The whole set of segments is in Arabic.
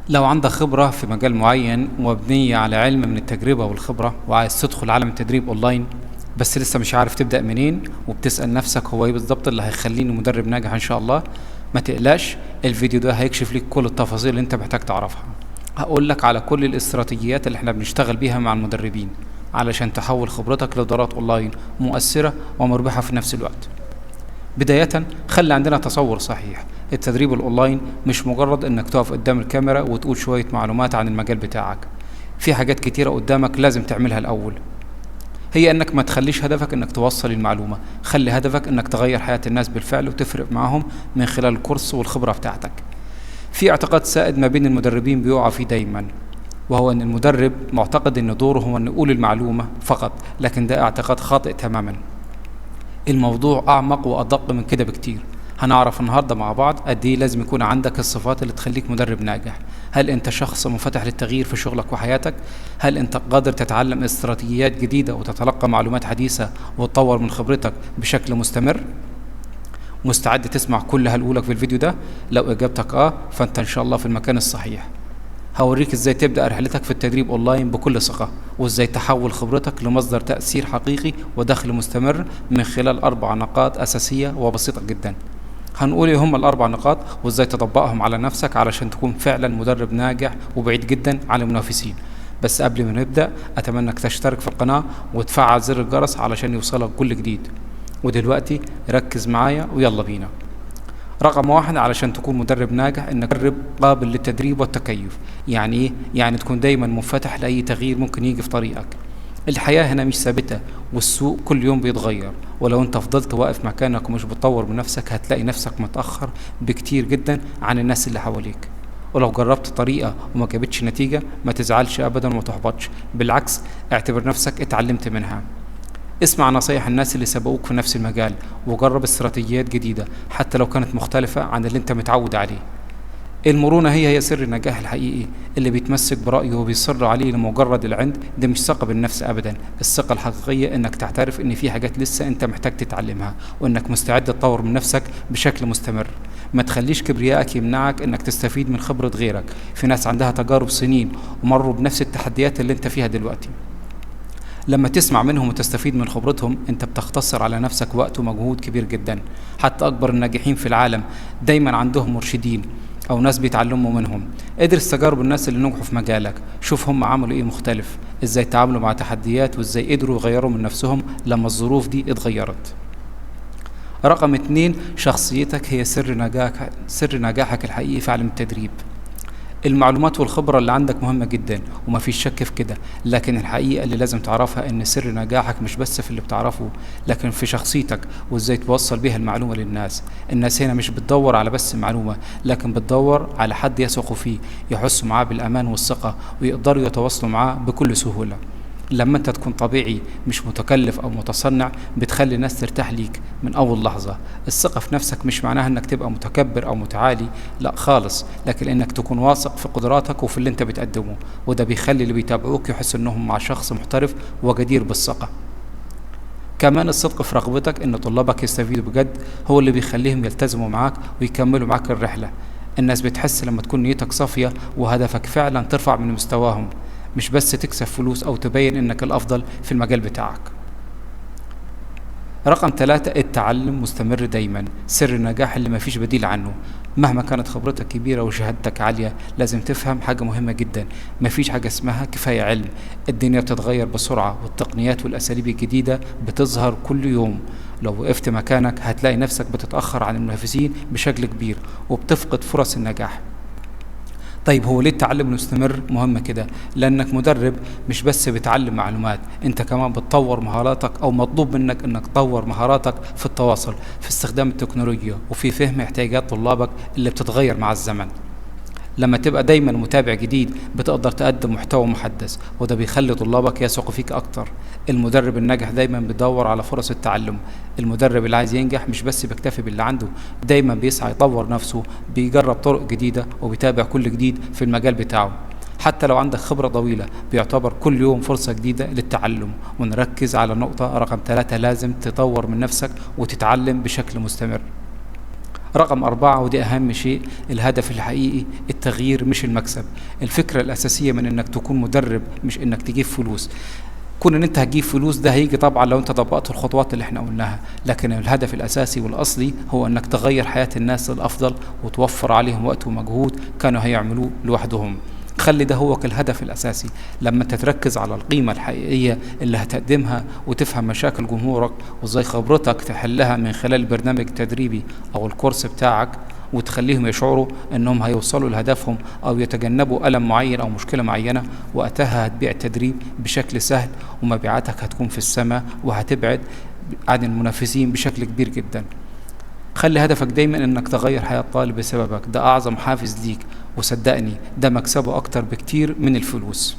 لو عندك خبرة في مجال معين ومبنية على علم من التجربة والخبرة وعايز تدخل عالم التدريب اونلاين، بس لسه مش عارف تبدأ منين وبتسأل نفسك هو ايه بالظبط اللي هيخليني مدرب ناجح ان شاء الله، ما تقلقش. الفيديو ده هيكشف لك كل التفاصيل اللي انت محتاج تعرفها. هقول لك على كل الاستراتيجيات اللي احنا بنشتغل بيها مع المدربين علشان تحول خبرتك لدورات اونلاين مؤثرة ومربحة في نفس الوقت. بداية، خلي عندنا تصور صحيح. التدريب الأونلاين مش مجرد إنك تقف قدام الكاميرا وتقول شوية معلومات عن المجال بتاعك. في حاجات كتيرة قدامك لازم تعملها الأول. هي إنك ما تخليش هدفك إنك توصل المعلومة، خلي هدفك إنك تغير حياة الناس بالفعل وتفرق معاهم من خلال الكورس والخبرة بتاعتك. في اعتقاد سائد ما بين المدربين بيقع فيه دايما، وهو إن المدرب معتقد إن دوره هو إنه يقول المعلومة فقط، لكن ده اعتقاد خاطئ تماما. الموضوع أعمق وأدق من كده بكتير. هنعرف النهاردة مع بعض قد إيه لازم يكون عندك الصفات اللي تخليك مدرب ناجح. هل أنت شخص منفتح للتغيير في شغلك وحياتك؟ هل أنت قادر تتعلم استراتيجيات جديدة وتتلقى معلومات حديثة وتطور من خبرتك بشكل مستمر؟ مستعد تسمع كل هالقولك في الفيديو ده؟ لو إجابتك فأنت إن شاء الله في المكان الصحيح. هوريك ازاي تبدأ رحلتك في التدريب اونلاين بكل ثقة، وازاي تحول خبرتك لمصدر تأثير حقيقي ودخل مستمر من خلال 4 نقاط أساسية وبسيطة جدا. هنقول ايه هم ال4 نقاط وازاي تطبقهم على نفسك علشان تكون فعلا مدرب ناجح وبعيد جدا عن المنافسين. بس قبل ما نبدأ أتمنى انك تشترك في القناة وتفعل زر الجرس علشان يوصلك كل جديد. ودلوقتي ركز معايا ويلا بينا. رقم 1 علشان تكون مدرب ناجح انك مدرب قابل للتدريب والتكيف. يعني ايه؟ يعني تكون دايما منفتح لأي تغيير ممكن يجي في طريقك. الحياة هنا مش ثابتة والسوق كل يوم بيتغير، ولو انت فضلت واقف مكانك ومش بتطور من نفسك هتلاقي نفسك متأخر بكتير جدا عن الناس اللي حواليك. ولو جربت طريقة وما جابتش نتيجة ما تزعلش ابدا وما تحبطش، بالعكس اعتبر نفسك اتعلمت منها. اسمع نصايح الناس اللي سبقوك في نفس المجال وجرب استراتيجيات جديدة حتى لو كانت مختلفة عن اللي انت متعود عليه. المرونة هي سر النجاح الحقيقي. اللي بيتمسك برأيه وبيصر عليه لمجرد العند ده مش ثقة بالنفس أبدا. الثقة الحقيقية إنك تعترف إن في حاجات لسه أنت محتاج تتعلمها وإنك مستعد تطور من نفسك بشكل مستمر. ما تخليش كبريائك يمنعك إنك تستفيد من خبرة غيرك. في ناس عندها تجارب سنين ومروا بنفس التحديات اللي أنت فيها دلوقتي. لما تسمع منهم وتستفيد من خبرتهم انت بتختصر على نفسك وقت ومجهود كبير جدا. حتى اكبر الناجحين في العالم دايما عندهم مرشدين او ناس بيتعلموا منهم. ادرس تجارب الناس اللي نجحوا في مجالك، شوف هم عملوا ايه مختلف، ازاي تعاملوا مع تحديات وازاي قدروا يغيروا من نفسهم لما الظروف دي اتغيرت. رقم 2 شخصيتك هي سر نجاحك الحقيقي في عالم التدريب. المعلومات والخبرة اللي عندك مهمة جدا وما فيش شك في كده، لكن الحقيقة اللي لازم تعرفها ان سر نجاحك مش بس في اللي بتعرفه لكن في شخصيتك وازاي توصل بيها المعلومة للناس. الناس هنا مش بتدور على بس معلومة، لكن بتدور على حد يثقوا فيه، يحسوا معاه بالأمان والثقة ويقدروا يتواصلوا معاه بكل سهولة. لما انت تكون طبيعي مش متكلف او متصنع بتخلي الناس ترتاح ليك من اول لحظة. الثقة في نفسك مش معناها انك تبقى متكبر او متعالي، لا خالص، لكن انك تكون واثق في قدراتك وفي اللي انت بتقدمه، وده بيخلي اللي بيتابعوك يحس انهم مع شخص محترف وجدير بالثقة. كمان الصدق في رغبتك ان طلابك يستفيدوا بجد هو اللي بيخليهم يلتزموا معاك ويكملوا معاك الرحلة. الناس بتحس لما تكون نيتك صافية وهدفك فعلا ترفع من مستواهم، مش بس تكسب فلوس أو تبين إنك الأفضل في المجال بتاعك. رقم 3 التعلم مستمر دايما. سر النجاح اللي مفيش بديل عنه. مهما كانت خبرتك كبيرة وشهادتك عالية لازم تفهم حاجة مهمة جدا، مفيش حاجة اسمها كفاية علم. الدنيا بتتغير بسرعة والتقنيات والأساليب الجديدة بتظهر كل يوم. لو وقفت مكانك هتلاقي نفسك بتتأخر عن المنافسين بشكل كبير وبتفقد فرص النجاح. طيب هو ليه التعلم المستمر مهم كده؟ لانك مدرب مش بس بتعلم معلومات، انت كمان بتطور مهاراتك او مطلوب منك انك تطور مهاراتك في التواصل، في استخدام التكنولوجيا، وفي فهم احتياجات طلابك اللي بتتغير مع الزمن. لما تبقى دايما متابع جديد بتقدر تقدم محتوى محدث، وده بيخلي طلابك يثقوا فيك اكتر. المدرب الناجح دايما بيدور على فرص التعلم. المدرب اللي عايز ينجح مش بس بيكتفي باللي عنده، دايما بيسعى يطور نفسه، بيجرب طرق جديدة وبيتابع كل جديد في المجال بتاعه. حتى لو عندك خبرة طويلة بيعتبر كل يوم فرصة جديدة للتعلم. ونركز على نقطة رقم 3، لازم تطور من نفسك وتتعلم بشكل مستمر. رقم 4 ودي أهم شيء، الهدف الحقيقي التغيير مش المكسب. الفكرة الأساسية من إنك تكون مدرب مش إنك تجيب فلوس. كون ان انت هتجيب فلوس ده هيجي طبعا لو انت طبقت الخطوات اللي احنا قلناها، لكن الهدف الاساسي والاصلي هو انك تغير حياة الناس للافضل وتوفر عليهم وقت ومجهود كانوا هيعملوه لوحدهم. خلي ده هو الهدف الاساسي. لما انت تركز على القيمة الحقيقية اللي هتقدمها وتفهم مشاكل جمهورك وازاي خبرتك تحلها من خلال البرنامج التدريبي او الكورس بتاعك، وتخليهم يشعروا انهم هيوصلوا لهدفهم او يتجنبوا الم معين او مشكله معينه، وقتها هتبيع التدريب بشكل سهل ومبيعاتك هتكون في السماء وهتبعد عن المنافسين بشكل كبير جدا. خلي هدفك دايما انك تغير حياه طالب بسببك، ده اعظم حافز ليك، وصدقني ده مكسبه اكتر بكتير من الفلوس.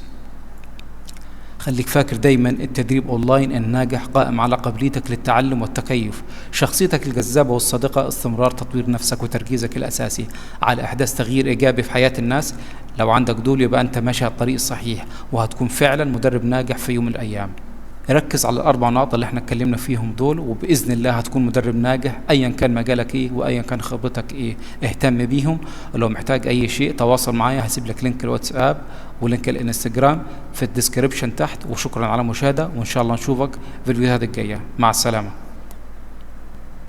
خليك فاكر دايما التدريب اونلاين الناجح قائم على قابليتك للتعلم والتكيف، شخصيتك الجذابة والصادقة، استمرار تطوير نفسك وتركيزك الاساسي على احداث تغيير ايجابي في حياة الناس. لو عندك دول يبقى انت ماشي على الطريق الصحيح وهتكون فعلا مدرب ناجح في يوم من الايام. ركز على الاربع نقط اللي احنا اتكلمنا فيهم دول، وباذن الله هتكون مدرب ناجح ايا كان مجالك ايه وايا كان خبرتك ايه. اهتم بيهم، ولو محتاج اي شيء تواصل معايا، هسيب لك لينك الواتساب ولينك الانستجرام في الديسكريبشن تحت. وشكرا على المشاهده، وان شاء الله نشوفك في الفيديوهات الجايه. مع السلامه.